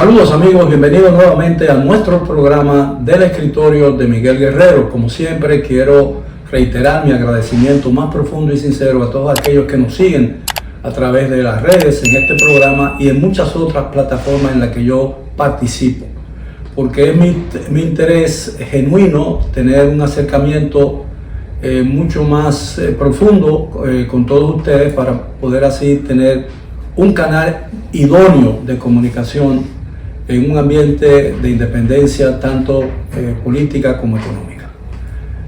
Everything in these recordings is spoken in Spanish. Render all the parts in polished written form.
Saludos amigos, bienvenidos nuevamente a nuestro programa del escritorio de Miguel Guerrero. Como siempre quiero reiterar mi agradecimiento más profundo y sincero a todos aquellos que nos siguen a través de las redes, en este programa y en muchas otras plataformas en las que yo participo. Porque es mi interés genuino tener un acercamiento mucho más profundo con todos ustedes para poder así tener un canal idóneo de comunicación en un ambiente de independencia tanto política como económica.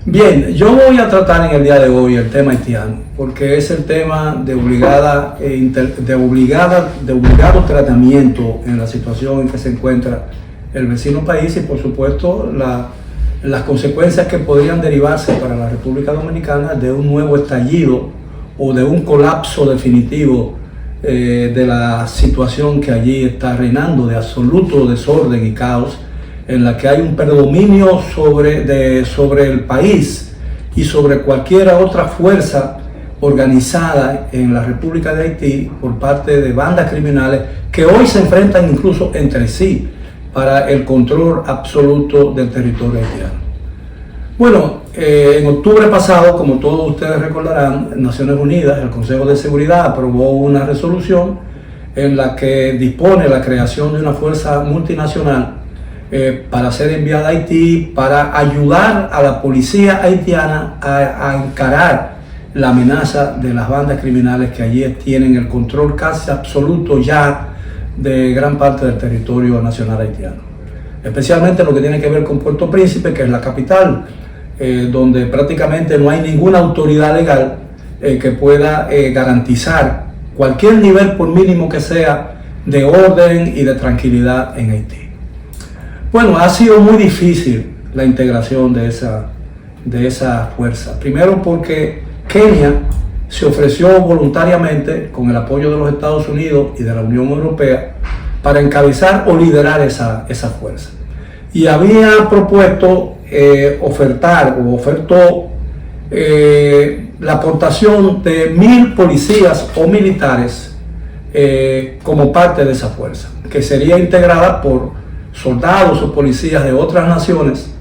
Bien, yo voy a tratar en el día de hoy el tema haitiano porque es el tema de obligado tratamiento en la situación en que se encuentra el vecino país y por supuesto las consecuencias que podrían derivarse para la República Dominicana de un nuevo estallido o de un colapso definitivo de la situación que allí está reinando de absoluto desorden y caos, en la que hay un predominio sobre el país y sobre cualquier otra fuerza organizada en la República de Haití por parte de bandas criminales que hoy se enfrentan incluso entre sí para el control absoluto del territorio haitiano. Bueno, en octubre pasado, como todos ustedes recordarán, Naciones Unidas, el Consejo de Seguridad, aprobó una resolución en la que dispone la creación de una fuerza multinacional para ser enviada a Haití para ayudar a la policía haitiana a encarar la amenaza de las bandas criminales que allí tienen el control casi absoluto ya de gran parte del territorio nacional haitiano. Especialmente lo que tiene que ver con Puerto Príncipe, que es la capital, donde prácticamente no hay ninguna autoridad legal que pueda garantizar cualquier nivel, por mínimo que sea, de orden y de tranquilidad en Haití. Bueno, ha sido muy difícil la integración de esa fuerza. Primero porque Kenia se ofreció voluntariamente, con el apoyo de los Estados Unidos y de la Unión Europea, para encabezar o liderar esa fuerza. Y había propuesto ofertó la aportación de 1,000 policías o militares como parte de esa fuerza, que sería integrada por soldados o policías de otras naciones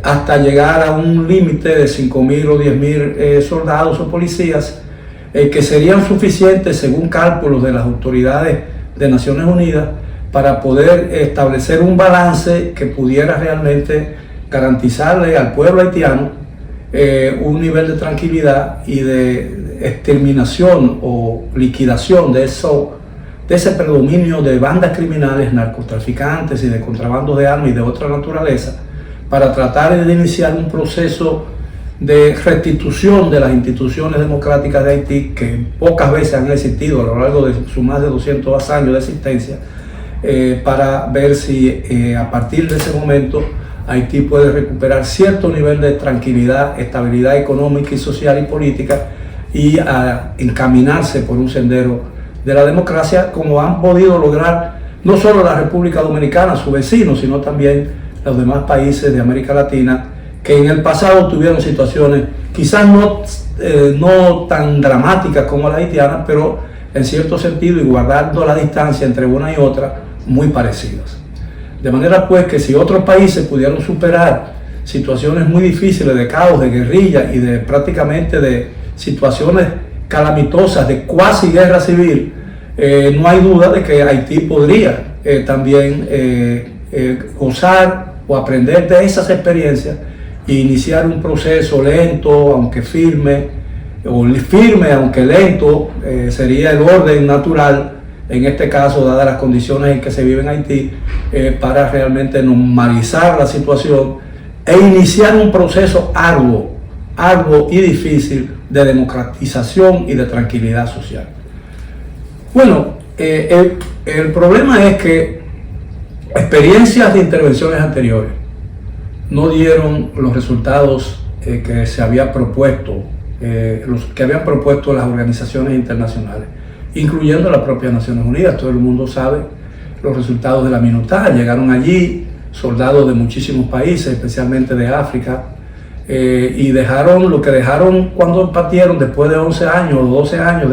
hasta llegar a un límite de 5,000 o 10,000 soldados o policías que serían suficientes según cálculos de las autoridades de Naciones Unidas para poder establecer un balance que pudiera realmente garantizarle al pueblo haitiano un nivel de tranquilidad y de exterminación o liquidación de ese predominio de bandas criminales, narcotraficantes y de contrabando de armas y de otra naturaleza, para tratar de iniciar un proceso de restitución de las instituciones democráticas de Haití que pocas veces han existido a lo largo de sus más de 200 años de existencia, para ver si a partir de ese momento Haití puede recuperar cierto nivel de tranquilidad, estabilidad económica y social y política y a encaminarse por un sendero de la democracia, como han podido lograr no solo la República Dominicana, su vecino, sino también los demás países de América Latina que en el pasado tuvieron situaciones quizás no tan dramáticas como la haitiana, pero en cierto sentido y guardando la distancia entre una y otra, muy parecidas. De manera pues que si otros países pudieron superar situaciones muy difíciles de caos, de guerrilla y de prácticamente de situaciones calamitosas de cuasi guerra civil, no hay duda de que Haití podría también gozar o aprender de esas experiencias e iniciar un proceso lento, aunque firme, o firme, aunque lento, sería el orden natural, en este caso, dadas las condiciones en que se vive en Haití, para realmente normalizar la situación e iniciar un proceso arduo y difícil de democratización y de tranquilidad social. Bueno, el problema es que experiencias de intervenciones anteriores no dieron los resultados que se había propuesto, los que habían propuesto las organizaciones internacionales, incluyendo las propias Naciones Unidas. Todo el mundo sabe los resultados de la MINUSTAH. Llegaron allí soldados de muchísimos países, especialmente de África, y dejaron lo que dejaron cuando partieron después de 11 años o 12 años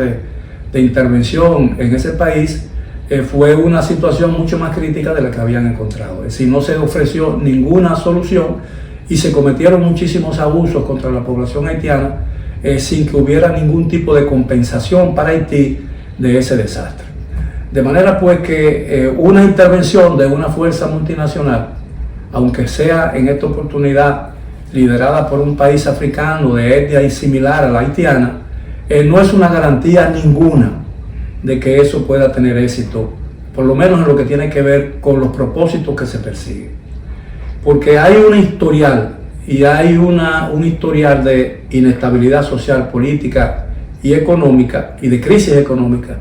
de intervención en ese país. fue una situación mucho más crítica de la que habían encontrado. Es decir, no se ofreció ninguna solución y se cometieron muchísimos abusos contra la población haitiana sin que hubiera ningún tipo de compensación para Haití de ese desastre. De manera pues que una intervención de una fuerza multinacional, aunque sea en esta oportunidad liderada por un país africano de etnia similar a la haitiana, no es una garantía ninguna de que eso pueda tener éxito, por lo menos en lo que tiene que ver con los propósitos que se persiguen. Porque hay un historial, y hay un historial de inestabilidad social, política y económica, y de crisis económica,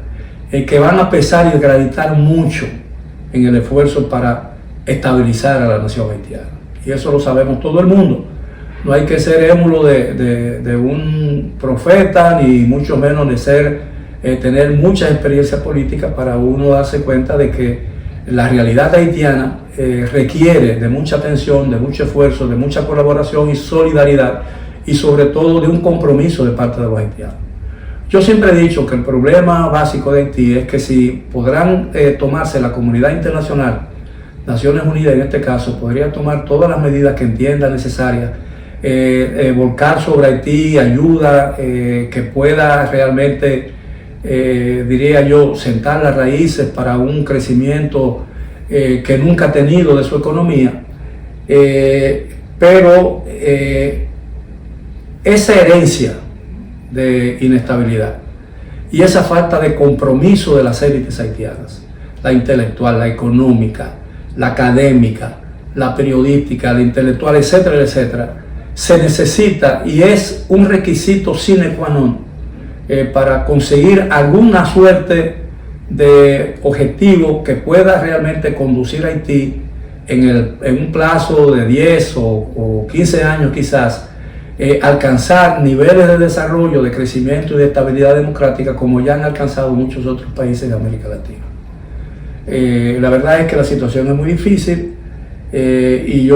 que van a pesar y gravitar mucho en el esfuerzo para estabilizar a la nación haitiana. Y eso lo sabemos todo el mundo. No hay que ser émulo de un profeta, ni mucho menos de tener mucha experiencia política para uno darse cuenta de que la realidad haitiana requiere de mucha atención, de mucho esfuerzo, de mucha colaboración y solidaridad, y sobre todo de un compromiso de parte de los haitianos. Yo siempre he dicho que el problema básico de Haití es que si podrán tomarse la comunidad internacional, Naciones Unidas en este caso, podría tomar todas las medidas que entienda necesarias, volcar sobre Haití ayuda que pueda realmente, diría yo, sentar las raíces para un crecimiento que nunca ha tenido de su economía, pero esa herencia de inestabilidad y esa falta de compromiso de las élites haitianas, la intelectual, la económica, la académica, la periodística, la intelectual, etcétera, etcétera, se necesita y es un requisito sine qua non para conseguir alguna suerte de objetivo que pueda realmente conducir a Haití en un plazo de 10 o 15 años quizás, alcanzar niveles de desarrollo, de crecimiento y de estabilidad democrática como ya han alcanzado muchos otros países de América Latina. La verdad es que la situación es muy difícil y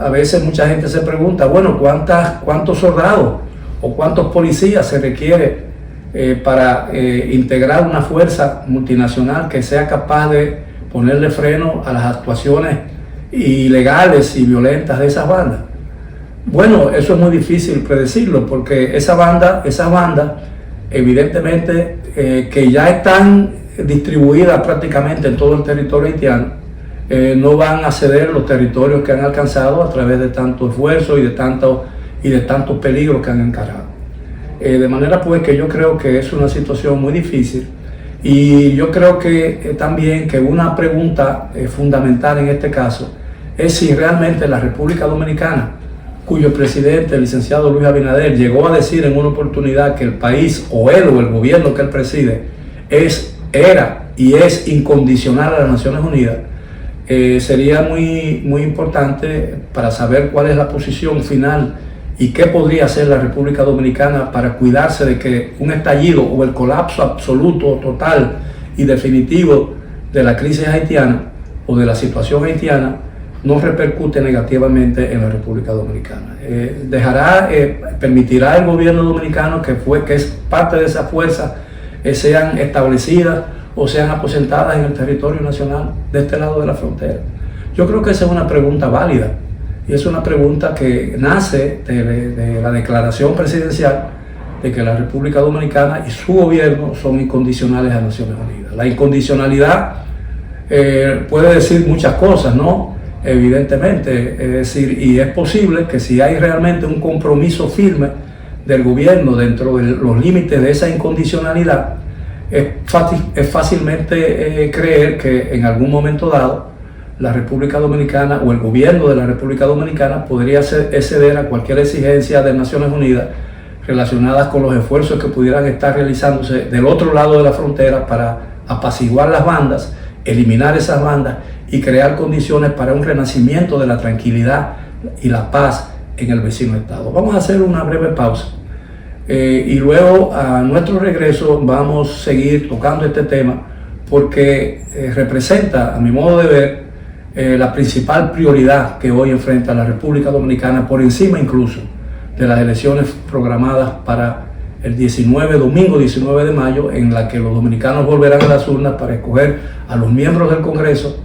a veces mucha gente se pregunta, bueno, ¿cuántos soldados o cuántos policías se requiere para integrar una fuerza multinacional que sea capaz de ponerle freno a las actuaciones ilegales y violentas de esas bandas? Bueno, eso es muy difícil predecirlo porque esas bandas evidentemente que ya están distribuidas prácticamente en todo el territorio haitiano, no van a ceder los territorios que han alcanzado a través de tanto esfuerzo y de tantos peligros que han encarado. De manera pues que yo creo que es una situación muy difícil y yo creo que también que una pregunta fundamental en este caso es si realmente la República Dominicana, cuyo presidente, el licenciado Luis Abinader, llegó a decir en una oportunidad que el país, o él o el gobierno que él preside, era y es incondicional a las Naciones Unidas, sería muy importante para saber cuál es la posición final y qué podría hacer la República Dominicana para cuidarse de que un estallido o el colapso absoluto, total y definitivo de la crisis haitiana o de la situación haitiana no repercute negativamente en la República Dominicana. Permitirá el gobierno dominicano que es parte de esa fuerza sean establecidas o sean aposentadas en el territorio nacional de este lado de la frontera. Yo creo que esa es una pregunta válida y es una pregunta que nace de la declaración presidencial de que la República Dominicana y su gobierno son incondicionales a Naciones Unidas. La incondicionalidad puede decir muchas cosas, ¿no? Evidentemente, es decir, y es posible que si hay realmente un compromiso firme del gobierno dentro de los límites de esa incondicionalidad, es fácilmente creer que en algún momento dado la República Dominicana o el gobierno de la República Dominicana podría ceder a cualquier exigencia de Naciones Unidas relacionadas con los esfuerzos que pudieran estar realizándose del otro lado de la frontera para apaciguar las bandas, eliminar esas bandas y crear condiciones para un renacimiento de la tranquilidad y la paz en el vecino estado. Vamos a hacer una breve pausa y luego a nuestro regreso vamos a seguir tocando este tema porque representa, a mi modo de ver, la principal prioridad que hoy enfrenta la República Dominicana por encima incluso de las elecciones programadas para el domingo 19 de mayo, en la que los dominicanos volverán a las urnas para escoger a los miembros del Congreso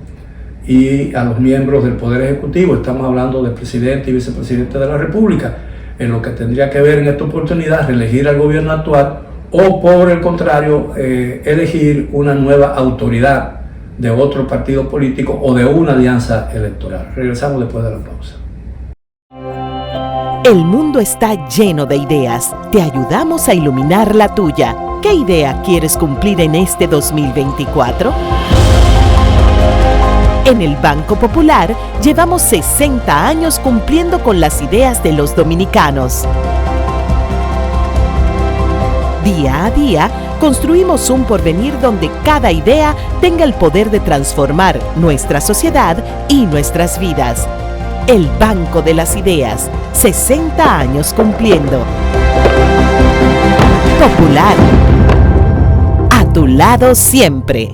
y a los miembros del Poder Ejecutivo. Estamos hablando de presidente y vicepresidente de la República, en lo que tendría que ver en esta oportunidad reelegir al gobierno actual o, por el contrario, elegir una nueva autoridad de otro partido político o de una alianza electoral. Regresamos después de la pausa. El mundo está lleno de ideas. Te ayudamos a iluminar la tuya. ¿Qué idea quieres cumplir en este 2024? En el Banco Popular llevamos 60 años cumpliendo con las ideas de los dominicanos. Día a día, construimos un porvenir donde cada idea tenga el poder de transformar nuestra sociedad y nuestras vidas. El Banco de las Ideas, 60 años cumpliendo. Popular, a tu lado siempre.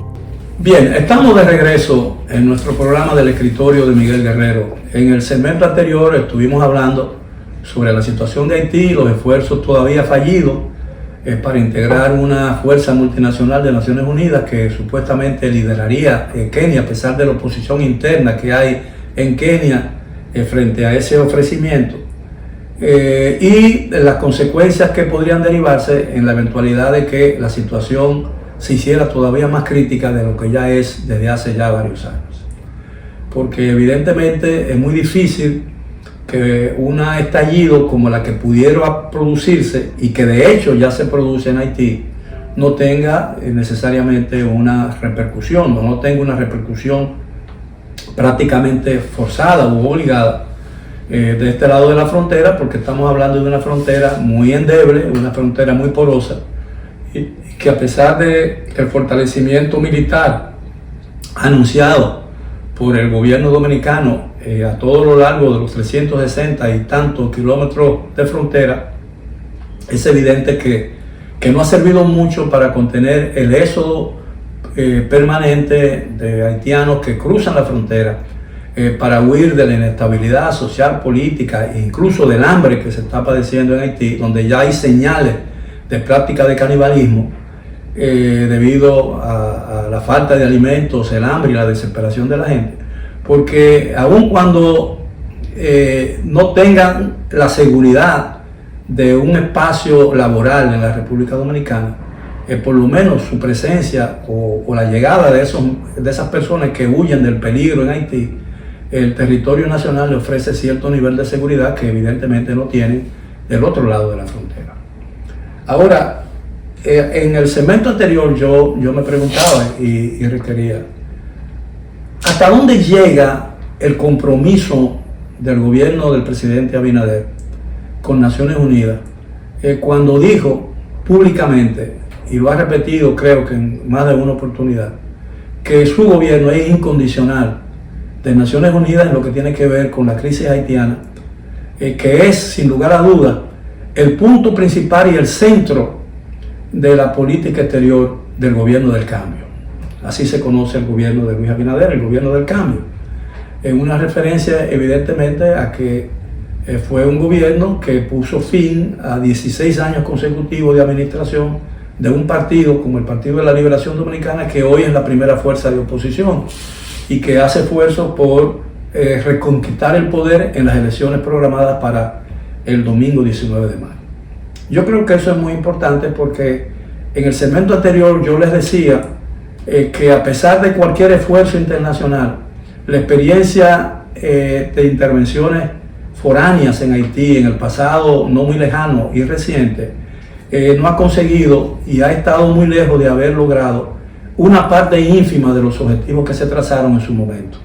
Bien, estamos de regreso en nuestro programa del escritorio de Miguel Guerrero. En el segmento anterior estuvimos hablando sobre la situación de Haití y los esfuerzos todavía fallidos para integrar una fuerza multinacional de Naciones Unidas que supuestamente lideraría Kenia, a pesar de la oposición interna que hay en Kenia frente a ese ofrecimiento, y las consecuencias que podrían derivarse en la eventualidad de que la situación se hiciera todavía más crítica de lo que ya es desde hace ya varios años. Porque evidentemente es muy difícil que un estallido como la que pudiera producirse y que de hecho ya se produce en Haití no tenga necesariamente una repercusión, no tenga una repercusión prácticamente forzada u obligada de este lado de la frontera, porque estamos hablando de una frontera muy endeble, una frontera muy porosa, y que a pesar del fortalecimiento militar anunciado por el gobierno dominicano a todo lo largo de los 360 y tantos kilómetros de frontera, es evidente que no ha servido mucho para contener el éxodo permanente de haitianos que cruzan la frontera para huir de la inestabilidad social, política e incluso del hambre que se está padeciendo en Haití, donde ya hay señales de práctica de canibalismo debido a la falta de alimentos, el hambre y la desesperación de la gente. Porque aun cuando no tengan la seguridad de un espacio laboral en la República Dominicana, por lo menos su presencia o la llegada de esas personas que huyen del peligro en Haití, el territorio nacional le ofrece cierto nivel de seguridad que evidentemente no tienen del otro lado de la frontera. Ahora, en el segmento anterior yo me preguntaba y requería, ¿hasta dónde llega el compromiso del gobierno del presidente Abinader con Naciones Unidas cuando dijo públicamente, y lo ha repetido creo que en más de una oportunidad, que su gobierno es incondicional de Naciones Unidas en lo que tiene que ver con la crisis haitiana, que es sin lugar a dudas el punto principal y el centro de la política exterior del gobierno del cambio? Así se conoce el gobierno de Luis Abinader, el gobierno del cambio, en una referencia evidentemente a que fue un gobierno que puso fin a 16 años consecutivos de administración de un partido como el Partido de la Liberación Dominicana, que hoy es la primera fuerza de oposición y que hace esfuerzos por reconquistar el poder en las elecciones programadas para el domingo 19 de mayo. Yo creo que eso es muy importante porque en el segmento anterior yo les decía que a pesar de cualquier esfuerzo internacional, la experiencia de intervenciones foráneas en Haití en el pasado no muy lejano y reciente, no ha conseguido y ha estado muy lejos de haber logrado una parte ínfima de los objetivos que se trazaron en su momento.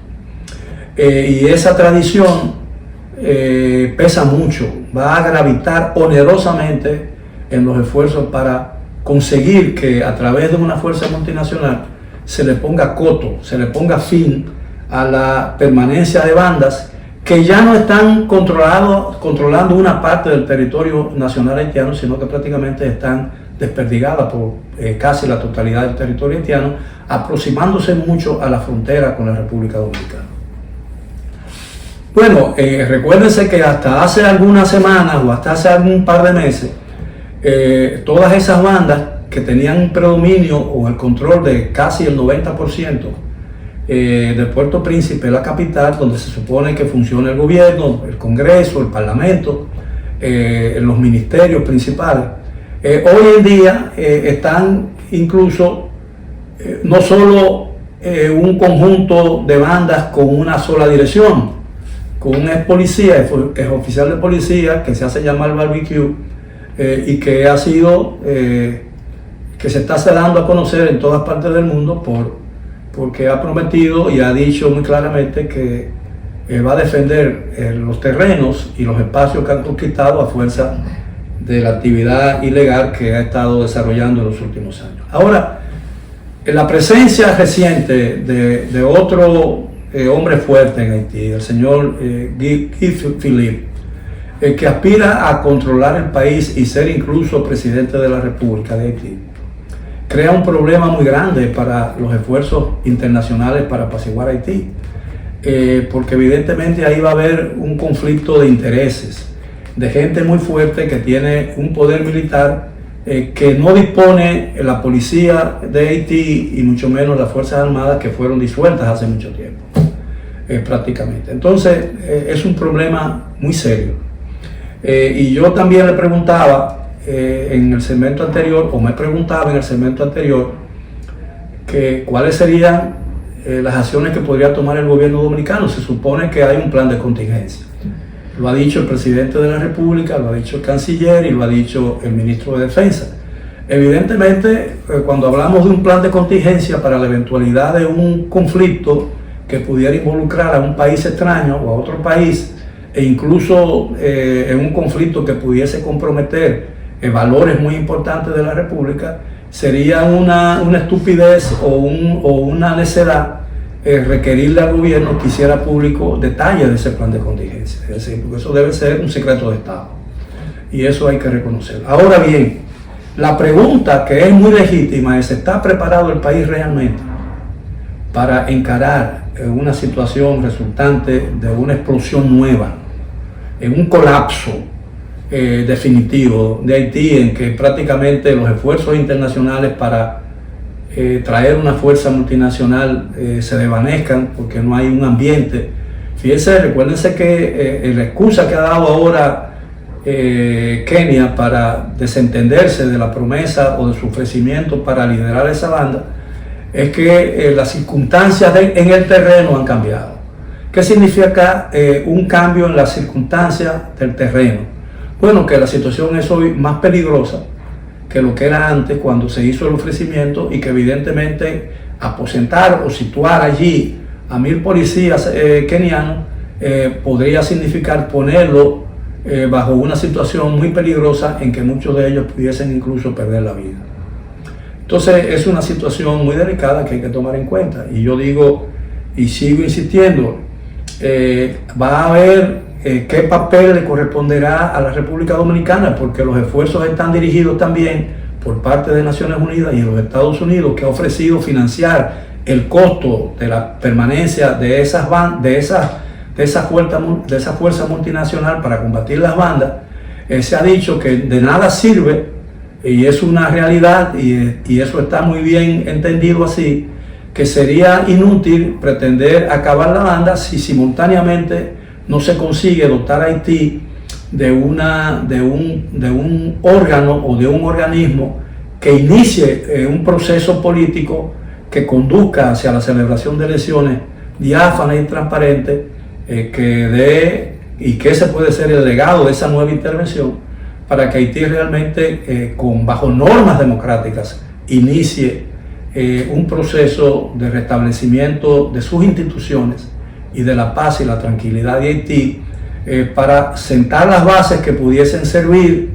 Y esa tradición pesa mucho, va a gravitar onerosamente en los esfuerzos para conseguir que a través de una fuerza multinacional se le ponga coto, se le ponga fin a la permanencia de bandas que ya no están controlando una parte del territorio nacional haitiano, sino que prácticamente están desperdigadas por casi la totalidad del territorio haitiano, aproximándose mucho a la frontera con la República Dominicana. Bueno, recuérdense que hasta hace algunas semanas o hasta hace algún par de meses, todas esas bandas que tenían un predominio o el control de casi el 90% de Puerto Príncipe, la capital, donde se supone que funciona el gobierno, el Congreso, el Parlamento, los ministerios principales, hoy en día están incluso no solo un conjunto de bandas con una sola dirección, con un ex policía, ex oficial de policía que se hace llamar Barbecue y que ha sido, que se está dando a conocer en todas partes del mundo porque ha prometido y ha dicho muy claramente que va a defender los terrenos y los espacios que han conquistado a fuerza de la actividad ilegal que ha estado desarrollando en los últimos años. Ahora, en la presencia reciente de otro hombre fuerte en Haití, el señor Guy Philippe, que aspira a controlar el país y ser incluso presidente de la República de Haití, crea un problema muy grande para los esfuerzos internacionales para apaciguar Haití, porque evidentemente ahí va a haber un conflicto de intereses, de gente muy fuerte que tiene un poder militar que no dispone la policía de Haití y mucho menos las Fuerzas Armadas, que fueron disueltas hace mucho tiempo, prácticamente. Entonces es un problema muy serio. Y yo también le preguntaba en el segmento anterior, o me preguntaba en el segmento anterior, que cuáles serían las acciones que podría tomar el gobierno dominicano. Se supone que hay un plan de contingencia. Lo ha dicho el presidente de la República, lo ha dicho el canciller y lo ha dicho el ministro de Defensa. Evidentemente, cuando hablamos de un plan de contingencia para la eventualidad de un conflicto que pudiera involucrar a un país extraño o a otro país, e incluso en un conflicto que pudiese comprometer valores muy importantes de la República, sería una estupidez o una necedad requerirle al gobierno que hiciera público detalles de ese plan de contingencia. Es decir, porque eso debe ser un secreto de Estado. Y eso hay que reconocerlo. Ahora bien, la pregunta que es muy legítima es: ¿está preparado el país realmente para encarar una situación resultante de una explosión nueva, en un colapso definitivo de Haití, en que prácticamente los esfuerzos internacionales para traer una fuerza multinacional se desvanezcan porque no hay un ambiente? Fíjense, recuérdense que la excusa que ha dado ahora Kenia para desentenderse de la promesa o de su ofrecimiento para liderar esa banda es que las circunstancias en el terreno han cambiado. ¿Qué significa un cambio en las circunstancias del terreno? Bueno, que la situación es hoy más peligrosa que lo que era antes cuando se hizo el ofrecimiento, y que evidentemente aposentar o situar allí a 1000 policías kenianos podría significar ponerlo bajo una situación muy peligrosa en que muchos de ellos pudiesen incluso perder la vida. Entonces es una situación muy delicada que hay que tomar en cuenta, y yo digo y sigo insistiendo, va a haber qué papel le corresponderá a la República Dominicana, porque los esfuerzos están dirigidos también por parte de Naciones Unidas y de los Estados Unidos, que ha ofrecido financiar el costo de la permanencia de esa fuerza multinacional para combatir las bandas. Se ha dicho que de nada sirve, y es una realidad, y eso está muy bien entendido así, que sería inútil pretender acabar la banda si simultáneamente no se consigue dotar a Haití de un órgano o de un organismo que inicie un proceso político que conduzca hacia la celebración de elecciones diáfanas y transparentes, y que ese puede ser el legado de esa nueva intervención, para que Haití realmente, bajo normas democráticas, inicie un proceso de restablecimiento de sus instituciones y de la paz y la tranquilidad de Haití, para sentar las bases que pudiesen servir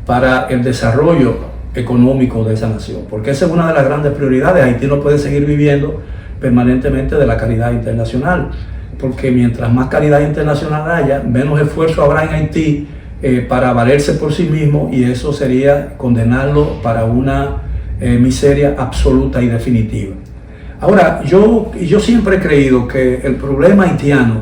para el desarrollo económico de esa nación, porque esa es una de las grandes prioridades. Haití no puede seguir viviendo permanentemente de la caridad internacional, porque mientras más caridad internacional haya, menos esfuerzo habrá en Haití para valerse por sí mismo, y eso sería condenarlo para una miseria absoluta y definitiva. Ahora, yo siempre he creído que el problema haitiano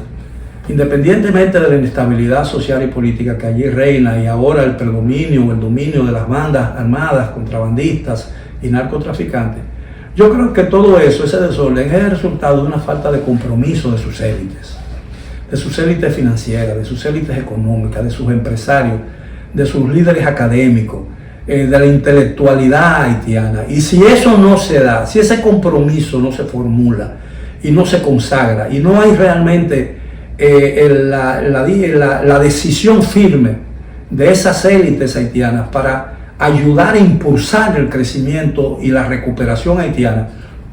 independientemente de la inestabilidad social y política que allí reina y ahora el predominio o el dominio de las bandas armadas, contrabandistas y narcotraficantes, yo creo que todo eso, ese desorden, es el resultado de una falta de compromiso de sus élites financieras, de sus élites económicas, de sus empresarios, de sus líderes académicos, de la intelectualidad haitiana. Y si eso no se da, si ese compromiso no se formula y no se consagra y no hay realmente la decisión firme de esas élites haitianas para ayudar a impulsar el crecimiento y la recuperación haitiana,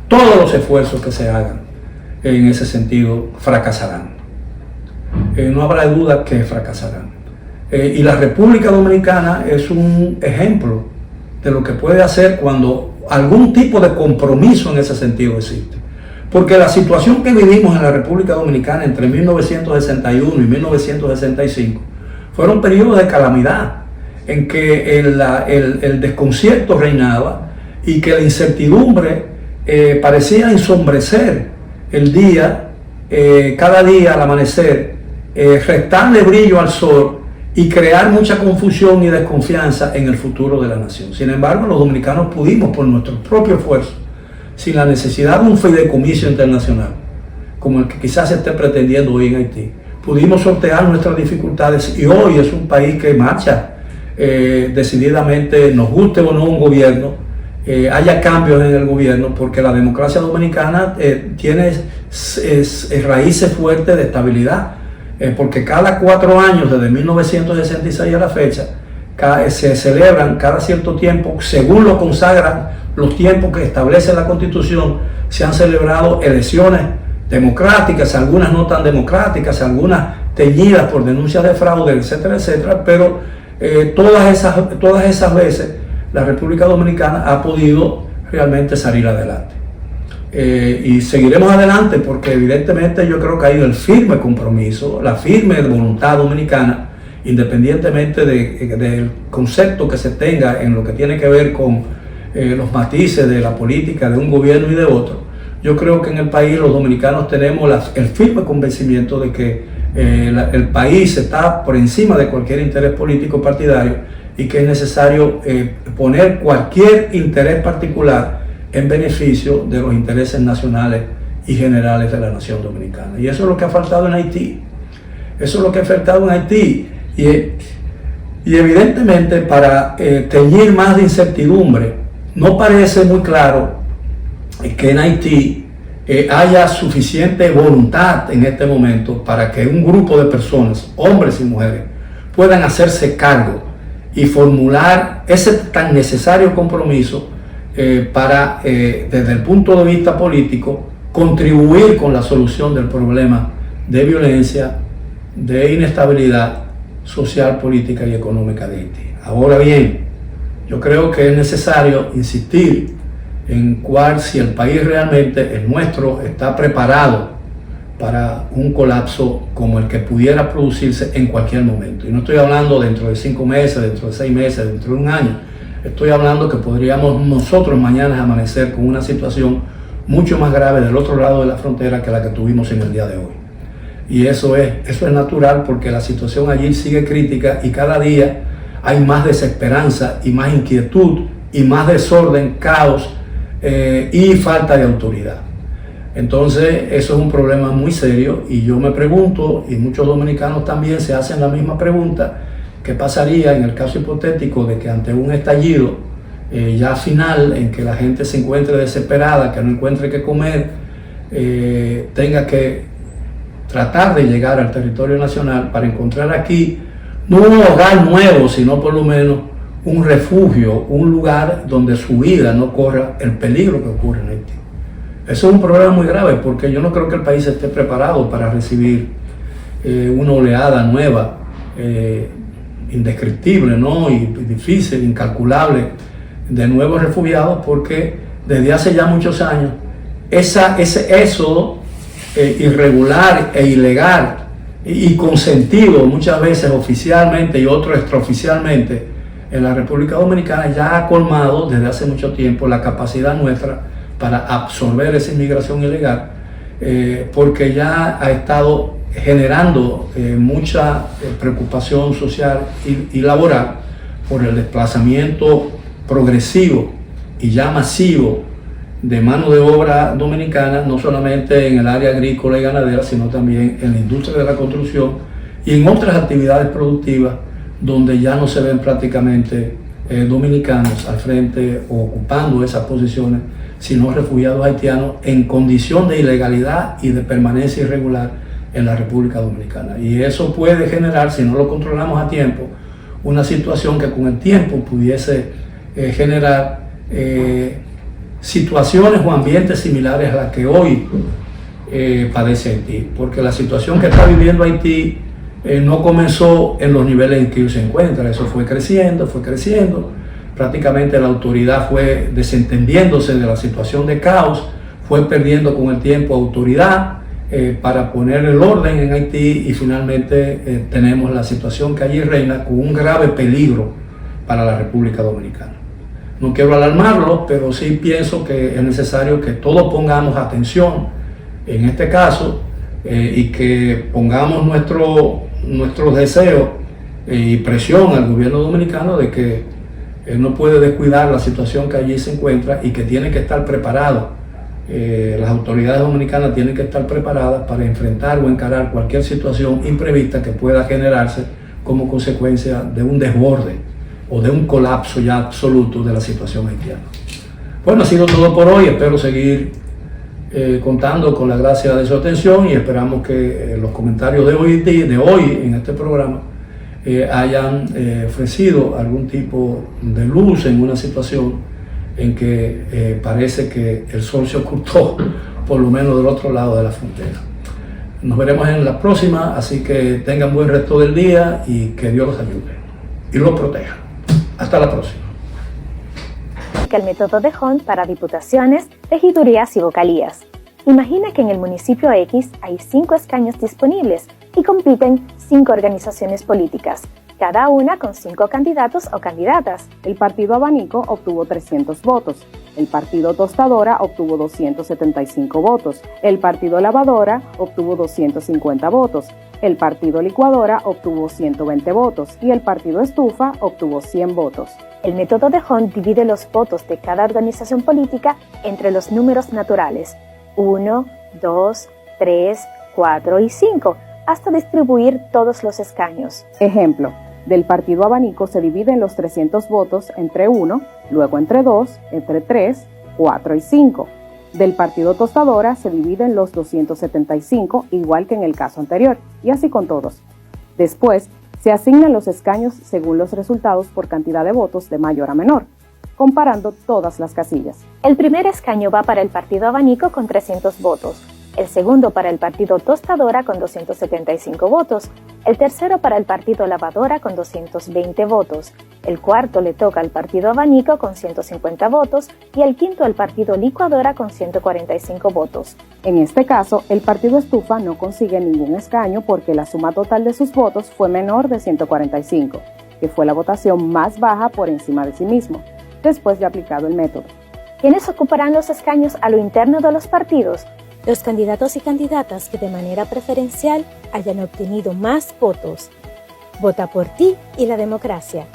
todos los esfuerzos que se hagan en ese sentido fracasarán. No habrá duda que fracasarán. Y la República Dominicana es un ejemplo de lo que puede hacer cuando algún tipo de compromiso en ese sentido existe. Porque la situación que vivimos en la República Dominicana entre 1961 y 1965 fueron periodos de calamidad, en que el desconcierto reinaba y que la incertidumbre parecía ensombrecer el día, cada día al amanecer, restarle brillo al sol y crear mucha confusión y desconfianza en el futuro de la nación. Sin embargo, los dominicanos pudimos, por nuestro propio esfuerzo, sin la necesidad de un fideicomiso internacional, como el que quizás se esté pretendiendo hoy en Haití, pudimos sortear nuestras dificultades y hoy es un país que marcha decididamente, nos guste o no un gobierno, haya cambios en el gobierno, porque la democracia dominicana tiene raíces fuertes de estabilidad, porque cada 4 años, desde 1966 a la fecha, se celebran cada cierto tiempo, según lo consagran los tiempos que establece la Constitución, se han celebrado elecciones democráticas, algunas no tan democráticas, algunas teñidas por denuncias de fraude, etcétera, etcétera, pero todas esas veces la República Dominicana ha podido realmente salir adelante. Y seguiremos adelante porque evidentemente yo creo que hay el firme compromiso, la firme voluntad dominicana, independientemente del concepto que se tenga en lo que tiene que ver con los matices de la política de un gobierno y de otro. Yo creo que en el país los dominicanos tenemos el firme convencimiento de que el país está por encima de cualquier interés político partidario y que es necesario poner cualquier interés particular en beneficio de los intereses nacionales y generales de la nación dominicana. Y eso es lo que ha faltado en Haití. Eso es lo que ha faltado en Haití. Y evidentemente para teñir más de incertidumbre, no parece muy claro que en Haití haya suficiente voluntad en este momento para que un grupo de personas, hombres y mujeres, puedan hacerse cargo y formular ese tan necesario compromiso para, desde el punto de vista político, contribuir con la solución del problema de violencia, de inestabilidad social, política y económica de Haití. Ahora bien, yo creo que es necesario insistir en si el país realmente, el nuestro, está preparado para un colapso como el que pudiera producirse en cualquier momento. Y no estoy hablando dentro de 5 meses, dentro de 6 meses, dentro de un año. Estoy hablando que podríamos nosotros mañana amanecer con una situación mucho más grave del otro lado de la frontera que la que tuvimos en el día de hoy. Y eso es natural porque la situación allí sigue crítica y cada día hay más desesperanza y más inquietud y más desorden, caos y falta de autoridad. Entonces eso es un problema muy serio y yo me pregunto, y muchos dominicanos también se hacen la misma pregunta, ¿qué pasaría en el caso hipotético de que ante un estallido ya final, en que la gente se encuentre desesperada, que no encuentre qué comer, tenga que tratar de llegar al territorio nacional para encontrar aquí no un hogar nuevo, sino por lo menos un refugio, un lugar donde su vida no corra el peligro que ocurre en Haití? Eso es un problema muy grave porque yo no creo que el país esté preparado para recibir una oleada nueva, indescriptible, ¿no? Y difícil, incalculable, de nuevos refugiados, porque desde hace ya muchos años ese éxodo irregular e ilegal y consentido muchas veces oficialmente y otro extraoficialmente en la República Dominicana ya ha colmado desde hace mucho tiempo la capacidad nuestra para absorber esa inmigración ilegal, porque ya ha estado generando mucha preocupación social y laboral por el desplazamiento progresivo y ya masivo de mano de obra dominicana, no solamente en el área agrícola y ganadera, sino también en la industria de la construcción y en otras actividades productivas donde ya no se ven prácticamente dominicanos al frente o ocupando esas posiciones, sino refugiados haitianos en condición de ilegalidad y de permanencia irregular en la República Dominicana. Y eso puede generar, si no lo controlamos a tiempo, una situación que con el tiempo pudiese generar situaciones o ambientes similares a las que hoy padece Haití, porque la situación que está viviendo Haití no comenzó en los niveles en que hoy se encuentra, eso fue creciendo, prácticamente la autoridad fue desentendiéndose de la situación de caos, fue perdiendo con el tiempo autoridad para poner el orden en Haití y finalmente tenemos la situación que allí reina con un grave peligro para la República Dominicana. No quiero alarmarlo, pero sí pienso que es necesario que todos pongamos atención en este caso y que pongamos nuestros deseos y presión al gobierno dominicano de que no puede descuidar la situación que allí se encuentra y que tiene que estar preparado. Las autoridades dominicanas tienen que estar preparadas para enfrentar o encarar cualquier situación imprevista que pueda generarse como consecuencia de un desborde o de un colapso ya absoluto de la situación haitiana. Bueno, ha sido todo por hoy. Espero seguir contando con la gracia de su atención y esperamos que los comentarios de hoy en este programa hayan ofrecido algún tipo de luz en una situación en que parece que el sol se ocultó, por lo menos del otro lado de la frontera. Nos veremos en la próxima, así que tengan buen resto del día y que Dios los ayude y los proteja. Hasta la próxima. El método de Hunt para diputaciones, regidurías y vocalías. Imagina que en el municipio X hay 5 escaños disponibles y compiten 5 organizaciones políticas, cada una con 5 candidatos o candidatas. El partido Abanico obtuvo 300 votos, el partido Tostadora obtuvo 275 votos, el partido Lavadora obtuvo 250 votos, el partido Licuadora obtuvo 120 votos y el partido Estufa obtuvo 100 votos. El método de Hunt divide los votos de cada organización política entre los números naturales 1, 2, 3, 4 y 5, hasta distribuir todos los escaños. Ejemplo, del partido Abanico se dividen los 300 votos entre 1, luego entre 2, entre 3, 4 y 5. Del partido Tostadora se dividen los 275, igual que en el caso anterior, y así con todos. Después, se asignan los escaños según los resultados por cantidad de votos de mayor a menor, comparando todas las casillas. El primer escaño va para el partido Abanico con 300 votos, el segundo para el partido Tostadora con 275 votos, el tercero para el partido Lavadora con 220 votos, el cuarto le toca al partido Abanico con 150 votos y el quinto al partido Licuadora con 145 votos. En este caso, el partido Estufa no consigue ningún escaño porque la suma total de sus votos fue menor de 145, que fue la votación más baja por encima de sí mismo, después de aplicado el método. ¿Quiénes ocuparán los escaños a lo interno de los partidos? Los candidatos y candidatas que de manera preferencial hayan obtenido más votos. Vota por ti y la democracia.